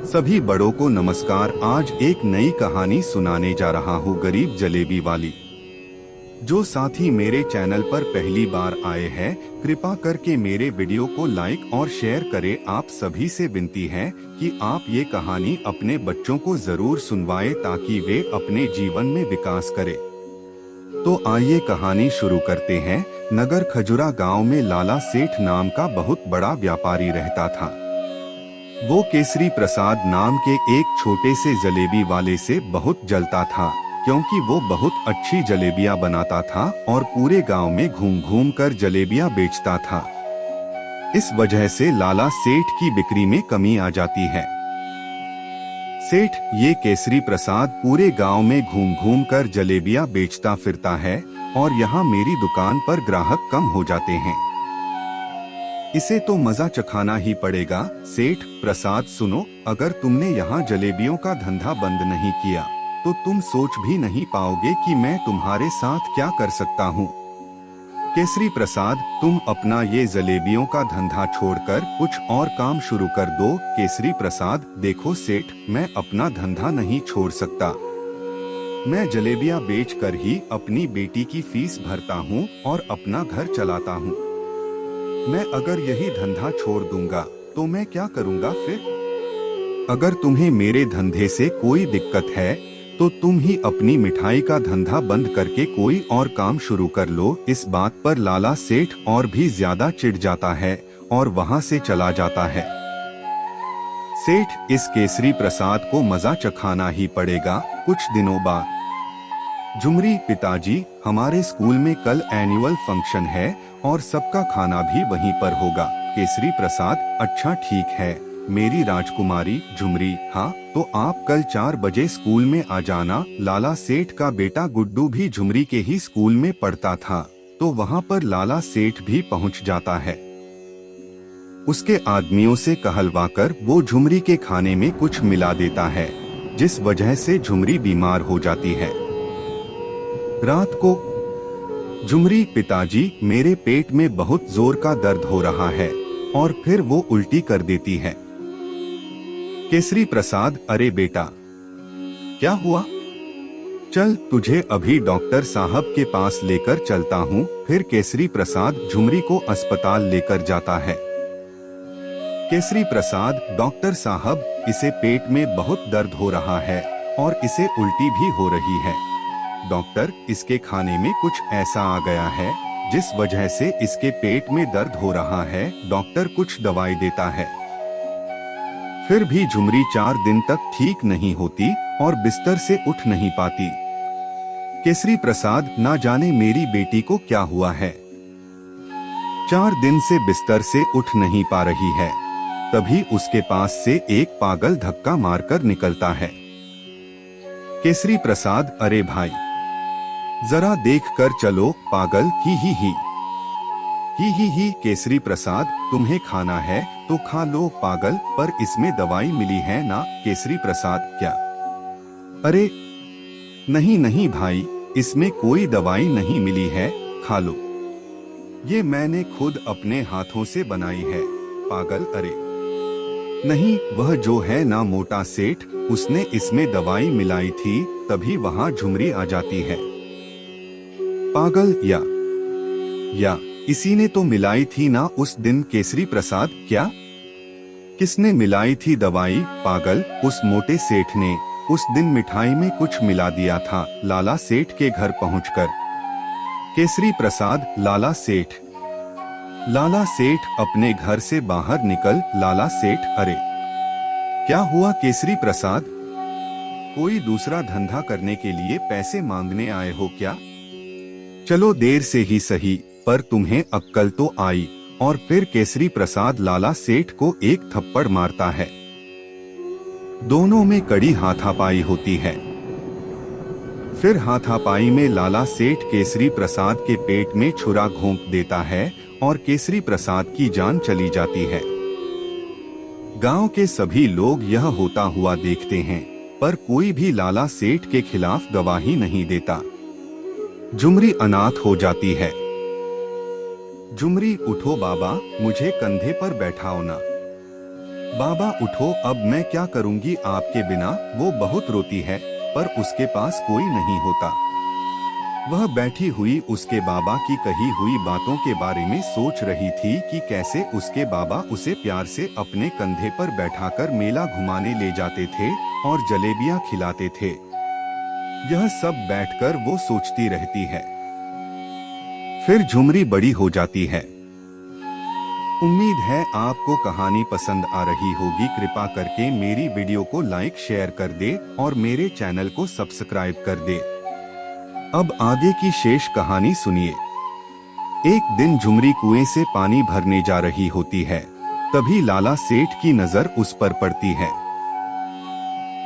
सभी बड़ों को नमस्कार। आज एक नई कहानी सुनाने जा रहा हूँ, गरीब जलेबी वाली। जो साथी मेरे चैनल पर पहली बार आए हैं, कृपा करके मेरे वीडियो को लाइक और शेयर करें। आप सभी से विनती है कि आप ये कहानी अपने बच्चों को जरूर सुनवाएं ताकि वे अपने जीवन में विकास करें। तो आइए कहानी शुरू करते हैं। नगर खजुरा गांव में लाला सेठ नाम का बहुत बड़ा व्यापारी रहता था। वो केसरी प्रसाद नाम के एक छोटे से जलेबी वाले से बहुत जलता था, क्योंकि वो बहुत अच्छी जलेबियां बनाता था और पूरे गांव में घूम घूम कर जलेबियां बेचता था। इस वजह से लाला सेठ की बिक्री में कमी आ जाती है। सेठ ये केसरी प्रसाद पूरे गांव में घूम घूम कर जलेबियां बेचता फिरता है और यहाँ मेरी दुकान पर ग्राहक कम हो जाते हैं। इसे तो मजा चखाना ही पड़ेगा। सेठ प्रसाद सुनो, अगर तुमने यहाँ जलेबियों का धंधा बंद नहीं किया तो तुम सोच भी नहीं पाओगे कि मैं तुम्हारे साथ क्या कर सकता हूँ। केसरी प्रसाद, तुम अपना ये जलेबियों का धंधा छोड़कर कुछ और काम शुरू कर दो। केसरी प्रसाद, देखो सेठ, मैं अपना धंधा नहीं छोड़ सकता। मैं जलेबियां बेचकर ही अपनी बेटी की फीस भरता हूँ और अपना घर चलाता हूँ। मैं अगर यही धंधा छोड़ दूंगा तो मैं क्या करूंगा फिर? अगर तुम्हें मेरे धंधे से कोई दिक्कत है तो तुम ही अपनी मिठाई का धंधा बंद करके कोई और काम शुरू कर लो। इस बात पर लाला सेठ और भी ज्यादा चिढ़ जाता है और वहां से चला जाता है। सेठ इस केसरी प्रसाद को मजा चखाना ही पड़ेगा। कुछ दिनों बाद, झुमरी, पिताजी, हमारे स्कूल में कल एनुअल फंक्शन है और सबका खाना भी वहीं पर होगा। केसरी प्रसाद, अच्छा ठीक है मेरी राजकुमारी। झुमरी, हाँ तो आप कल 4 बजे स्कूल में आ जाना। लाला सेठ का बेटा गुड्डू भी झुमरी के ही स्कूल में पढ़ता था, तो वहाँ पर लाला सेठ भी पहुँच जाता है। उसके आदमियों से कहलवाकर वो झुमरी के खाने में कुछ मिला देता है, जिस वजह से झुमरी बीमार हो जाती है। रात को, झुमरी, पिताजी, मेरे पेट में बहुत जोर का दर्द हो रहा है, और फिर वो उल्टी कर देती है। केसरी प्रसाद, अरे बेटा क्या हुआ? चल तुझे अभी डॉक्टर साहब के पास लेकर चलता हूँ। फिर केसरी प्रसाद झुमरी को अस्पताल लेकर जाता है। केसरी प्रसाद, डॉक्टर साहब, इसे पेट में बहुत दर्द हो रहा है और इसे उल्टी भी हो रही है। डॉक्टर, इसके खाने में कुछ ऐसा आ गया है जिस वजह से इसके पेट में दर्द हो रहा है। डॉक्टर कुछ दवाई देता है। फिर भी झुमरी 4 दिन तक ठीक नहीं होती और बिस्तर से उठ नहीं पाती। केसरी प्रसाद, ना जाने मेरी बेटी को क्या हुआ है, 4 दिन से बिस्तर से उठ नहीं पा रही है। तभी उसके पास से एक पागल धक्का मारकर निकलता है। केसरी प्रसाद, अरे भाई जरा देख कर चलो, पागल, ही। केसरी प्रसाद, तुम्हें खाना है तो खा लो पागल, पर इसमें दवाई मिली है ना? केसरी प्रसाद, क्या? अरे नहीं भाई, इसमें कोई दवाई नहीं मिली है, खा लो। ये मैंने खुद अपने हाथों से बनाई है। पागल, अरे नहीं, वह जो है ना मोटा सेठ, उसने इसमें दवाई मिलाई थी, तभी वहाँ झुमरी आ जाती है। पागल, या इसी ने तो मिलाई थी ना उस दिन? केसरी प्रसाद, क्या? किसने मिलाई थी दवाई? पागल, उस मोटे सेठ ने उस दिन मिठाई में कुछ मिला दिया था लाला सेठ के घर पहुंचकर। केसरी प्रसाद, लाला सेठ अपने घर से बाहर निकल। लाला सेठ, अरे क्या हुआ केसरी प्रसाद? कोई दूसरा धंधा करने के लिए पैसे मांगने आए हो क्या? चलो देर से ही सही, पर तुम्हें अक्कल तो आई। और फिर केसरी प्रसाद लाला सेठ को एक थप्पड़ मारता है। दोनों में कड़ी हाथापाई होती है। फिर हाथापाई में लाला सेठ केसरी प्रसाद के पेट में छुरा घोंप देता है और केसरी प्रसाद की जान चली जाती है। गांव के सभी लोग यह होता हुआ देखते हैं, पर कोई भी लाला सेठ के खिलाफ गवाही नहीं देता। झुमरी अनाथ हो जाती है। झुमरी, उठो बाबा, मुझे कंधे पर बैठाओ ना। बाबा उठो, अब मैं क्या करूंगी आपके बिना। वो बहुत रोती है पर उसके पास कोई नहीं होता। वह बैठी हुई उसके बाबा की कही हुई बातों के बारे में सोच रही थी कि कैसे उसके बाबा उसे प्यार से अपने कंधे पर बैठाकर मेला घुमाने ले जाते थे और जलेबियां खिलाते थे। यह सब बैठकर वो सोचती रहती है। फिर झुमरी बड़ी हो जाती है। उम्मीद है आपको कहानी पसंद आ रही होगी। कृपा करके मेरी वीडियो को लाइक शेयर कर दे और मेरे चैनल को सब्सक्राइब कर दे। अब आगे की शेष कहानी सुनिए। एक दिन झुमरी कुएं से पानी भरने जा रही होती है। तभी लाला सेठ की नजर उस पर पड़ती है।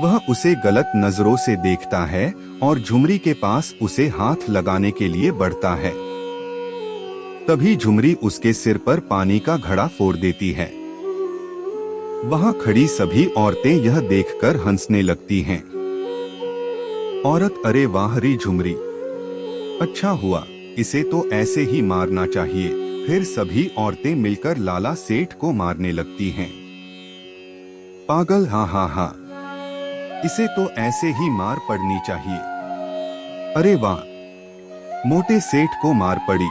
वह उसे गलत नजरों से देखता है और झुमरी के पास उसे हाथ लगाने के लिए बढ़ता है। तभी झुमरी उसके सिर पर पानी का घड़ा फोड़ देती है। वहां खड़ी सभी औरतें यह देखकर हंसने लगती हैं। औरत, अरे वाह री झुमरी, अच्छा हुआ, इसे तो ऐसे ही मारना चाहिए। फिर सभी औरतें मिलकर लाला सेठ को मारने लगती हैं। पागल, हाँ हाँ हाँ, इसे तो ऐसे ही मार पड़नी चाहिए। अरे वाह, मोटे सेठ को मार पड़ी,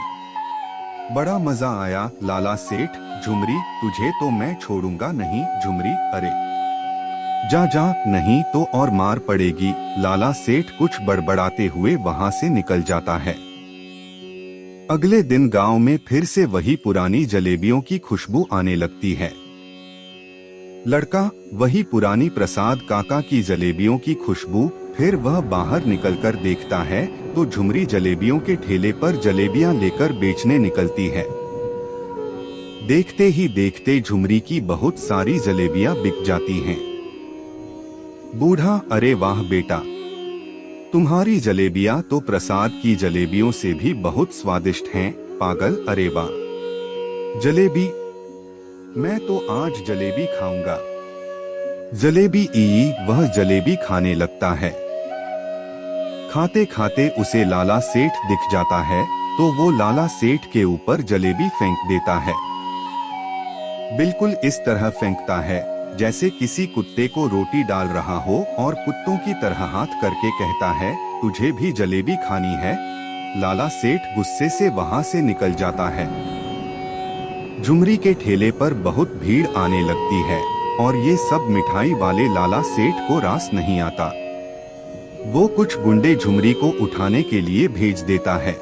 बड़ा मजा आया। लाला सेठ, झुमरी तुझे तो मैं छोड़ूंगा नहीं। झुमरी, अरे जा जा, नहीं तो और मार पड़ेगी। लाला सेठ कुछ बड़बड़ाते हुए वहां से निकल जाता है। अगले दिन गांव में फिर से वही पुरानी जलेबियों की खुशबू आने लगती है। लड़का, वही पुरानी प्रसाद काका की जलेबियों की खुशबू। फिर वह बाहर निकलकर देखता है तो झुमरी जलेबियों के ठेले पर जलेबियां लेकर बेचने निकलती है। देखते ही देखते झुमरी की बहुत सारी जलेबियां बिक जाती हैं। बूढ़ा, अरे वाह बेटा, तुम्हारी जलेबियां तो प्रसाद की जलेबियों से भी बहुत स्वादिष्ट हैं। पागल, अरे वाह, जलेबी, मैं तो आज जलेबी खाऊंगा। जलेबी ई, वह जलेबी खाने लगता है। खाते खाते उसे लाला सेठ दिख जाता है तो वो लाला सेठ के ऊपर जलेबी फेंक देता है। बिल्कुल इस तरह फेंकता है जैसे किसी कुत्ते को रोटी डाल रहा हो और कुत्तों की तरह हाथ करके कहता है, तुझे भी जलेबी खानी है। लाला सेठ गुस्से से वहां से निकल जाता है। झुमरी के ठेले पर बहुत भीड़ आने लगती है और ये सब मिठाई वाले लाला सेठ को रास नहीं आता। वो कुछ गुंडे झुमरी को उठाने के लिए भेज देता है।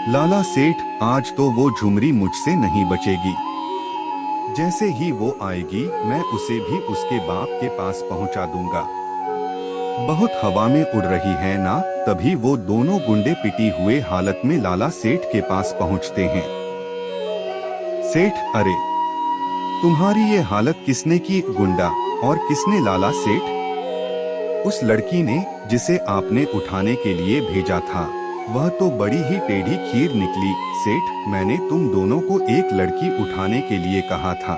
लाला सेठ, आज तो वो झुमरी मुझसे नहीं बचेगी। जैसे ही वो आएगी मैं उसे भी उसके बाप के पास पहुंचा दूंगा। बहुत हवा में उड़ रही है ना। तभी वो दोनों गुंडे पिटी हुए हालत में लाला सेठ के पास पहुंचते हैं। सेठ, अरे तुम्हारी ये हालत किसने की? गुंडा, और किसने? लाला सेठ, उस लड़की ने जिसे आपने उठाने के लिए भेजा था। वह तो बड़ी ही टेढ़ी खीर निकली। सेठ, मैंने तुम दोनों को एक लड़की उठाने के लिए कहा था।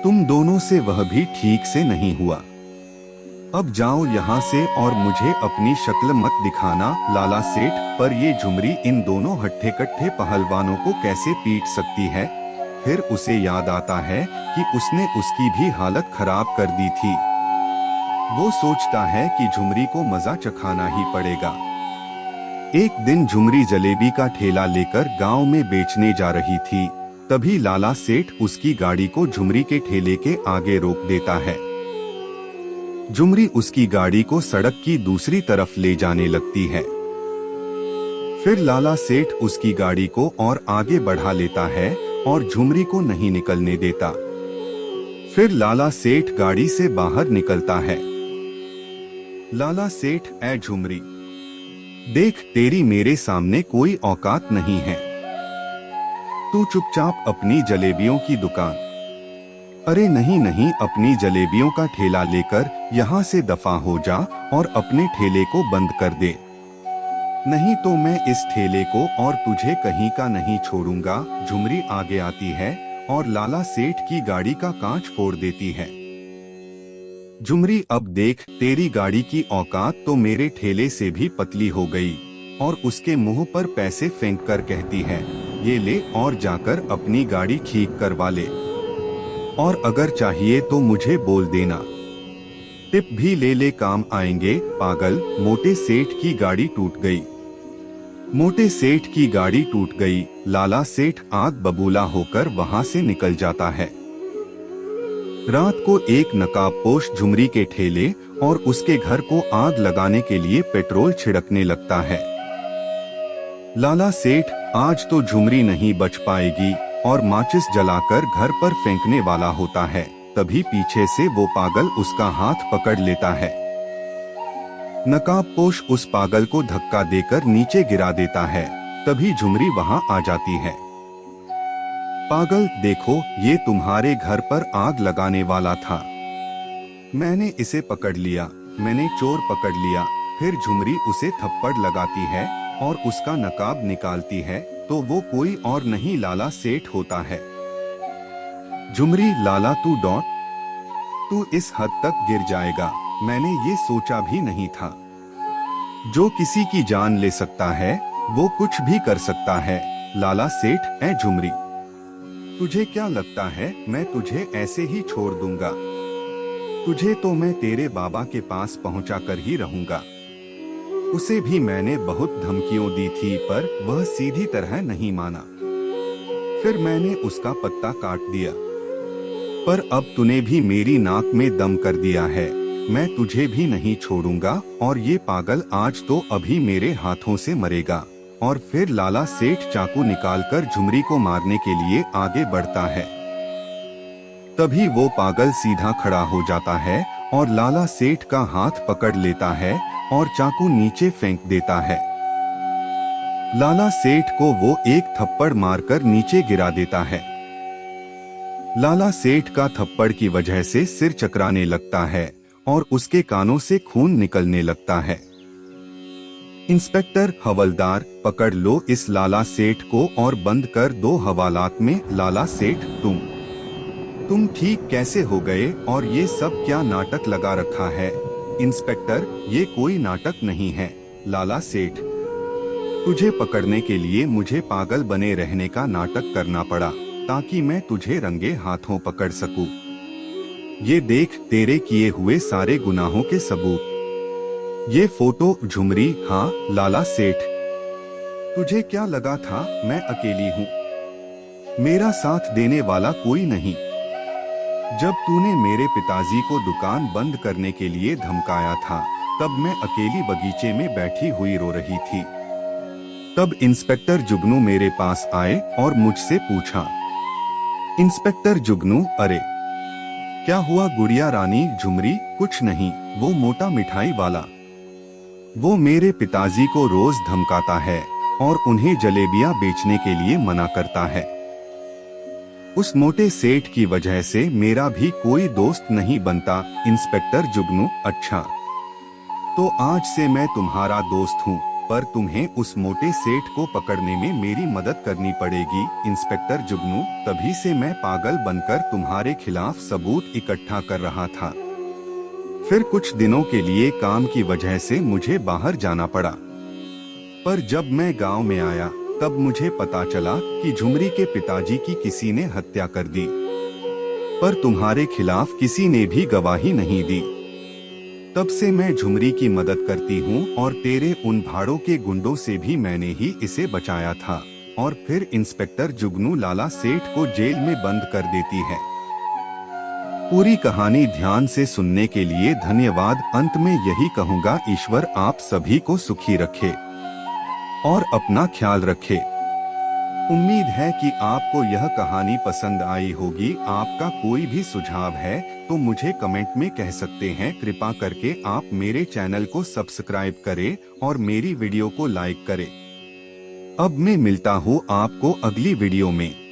तुम दोनों से वह भी ठीक से नहीं हुआ। अब जाओ यहाँ से और मुझे अपनी शक्ल मत दिखाना। लाला सेठ, पर ये झुमरी इन दोनों हट्ठे कट्ठे पहलवानों को कैसे पीट सकती है? फिर उसे याद आता है कि उसने उसकी भी हालत खराब कर दी थी। वो सोचता है कि झुमरी को मजा चखाना ही पड़ेगा। एक दिन झुमरी जलेबी का ठेला लेकर गांव में बेचने जा रही थी। तभी लाला सेठ उसकी गाड़ी को झुमरी के ठेले के आगे रोक देता है। झुमरी उसकी गाड़ी को सड़क की दूसरी तरफ ले जाने लगती है। फिर लाला सेठ उसकी गाड़ी को और आगे बढ़ा लेता है और झुमरी को नहीं निकलने देता। फिर लाला सेठ गाड़ी से बाहर निकलता है। लाला सेठ, ऐ झुमरी, देख तेरी मेरे सामने कोई औकात नहीं है। तू चुपचाप अपनी जलेबियों की दुकान, अरे नहीं नहीं, अपनी जलेबियों का ठेला लेकर यहाँ से दफा हो जा और अपने ठेले को बंद कर दे। नहीं तो मैं इस ठेले को और तुझे कहीं का नहीं छोड़ूंगा। झुमरी आगे आती है और लाला सेठ की गाड़ी का कांच फोड़ देती है। झुमरी, अब देख तेरी गाड़ी की औकात तो मेरे ठेले से भी पतली हो गई। और उसके मुंह पर पैसे फेंक कर कहती है, ये ले और जाकर अपनी गाड़ी ठीक करवा ले। और अगर चाहिए तो मुझे बोल देना, टिप भी ले ले, काम आएंगे। पागल, मोटे सेठ की गाड़ी टूट गई। मोटे सेठ की गाड़ी टूट गई। लाला सेठ आग बबूला होकर वहां से निकल जाता है। रात को एक नकाबपोश झुमरी के ठेले और उसके घर को आग लगाने के लिए पेट्रोल छिड़कने लगता है। लाला सेठ आज तो झुमरी नहीं बच पाएगी और माचिस जलाकर घर पर फेंकने वाला होता है। तभी पीछे से वो पागल उसका हाथ पकड़ लेता है। नकाबपोश उस पागल को धक्का देकर नीचे गिरा देता है। तभी झुमरी वहां आ जाती है। पागल, देखो, ये तुम्हारे घर पर आग लगाने वाला था। मैंने इसे पकड़ लिया, मैंने चोर पकड़ लिया। फिर झुमरी उसे थप्पड़ लगाती है और उसका नकाब निकालती है तो वो कोई और नहीं लाला सेठ होता है। झुमरी, लाला तू इस हद तक गिर जाएगा, मैंने ये सोचा भी नहीं था। जो किसी की जान ले सकता है वो कुछ भी कर सकता है। लाला सेठ, ऐ झुमरी, तुझे क्या लगता है मैं तुझे ऐसे ही छोड़ दूंगा? तुझे तो मैं तेरे बाबा के पास पहुंचा कर ही रहूंगा। उसे भी मैंने बहुत धमकियों दी थी पर वह सीधी तरह नहीं माना। फिर मैंने उसका पत्ता काट दिया। पर अब तूने भी मेरी नाक में दम कर दिया है। मैं तुझे भी नहीं छोड़ूंगा और ये पागल आज तो अभी मेरे हाथों से मरेगा। और फिर लाला सेठ चाकू निकालकर झुमरी को मारने के लिए आगे बढ़ता है। तभी वो पागल सीधा खड़ा हो जाता है और लाला सेठ का हाथ पकड़ लेता है और चाकू नीचे फेंक देता है। लाला सेठ को वो एक थप्पड़ मारकर नीचे गिरा देता है। लाला सेठ का थप्पड़ की वजह से सिर चकराने लगता है और उसके कानों से खून निकलने लगता है। इंस्पेक्टर, हवलदार, पकड़ लो इस लाला सेठ को और बंद कर दो हवालात में। लाला सेठ, तुम ठीक कैसे हो गए और ये सब क्या नाटक लगा रखा है? इंस्पेक्टर, ये कोई नाटक नहीं है। लाला सेठ, तुझे पकड़ने के लिए मुझे पागल बने रहने का नाटक करना पड़ा ताकि मैं तुझे रंगे हाथों पकड़ सकूं। ये देख तेरे किए हुए सारे गुनाहों के सबूत। ये फोटो। झुमरी, हाँ लाला सेठ, तुझे क्या लगा था मैं अकेली हूँ? मेरा साथ देने वाला कोई नहीं। जब तूने मेरे पिताजी को दुकान बंद करने के लिए धमकाया था तब मैं अकेली बगीचे में बैठी हुई रो रही थी। तब इंस्पेक्टर जुगनू मेरे पास आए और मुझसे पूछा। इंस्पेक्टर जुगनू, अरे क्या हुआ गुड़िया रानी? झुमरी, कुछ नहीं, वो मोटा मिठाई वाला, वो मेरे पिताजी को रोज धमकाता है और उन्हें जलेबियां बेचने के लिए मना करता है। उस मोटे सेठ की वजह से मेरा भी कोई दोस्त नहीं बनता। इंस्पेक्टर जुगनू, अच्छा, तो आज से मैं तुम्हारा दोस्त हूँ, पर तुम्हें उस मोटे सेठ को पकड़ने में मेरी मदद करनी पड़ेगी। इंस्पेक्टर जुगनू, तभी से मैं पागल बनकर तुम्हारे खिलाफ सबूत इकट्ठा कर रहा था। फिर कुछ दिनों के लिए काम की वजह से मुझे बाहर जाना पड़ा। पर जब मैं गांव में आया तब मुझे पता चला कि झुमरी के पिताजी की किसी ने हत्या कर दी। पर तुम्हारे खिलाफ किसी ने भी गवाही नहीं दी। तब से मैं झुमरी की मदद करती हूँ और तेरे उन भाड़ों के गुंडों से भी मैंने ही इसे बचाया था। और फिर इंस्पेक्टर जुगनू लाला सेठ को जेल में बंद कर देती है। पूरी कहानी ध्यान से सुनने के लिए धन्यवाद। अंत में यही कहूँगा, ईश्वर आप सभी को सुखी रखे और अपना ख्याल रखे। उम्मीद है कि आपको यह कहानी पसंद आई होगी। आपका कोई भी सुझाव है तो मुझे कमेंट में कह सकते हैं। कृपा करके आप मेरे चैनल को सब्सक्राइब करें और मेरी वीडियो को लाइक करें। अब मैं मिलता हूँ आपको अगली वीडियो में।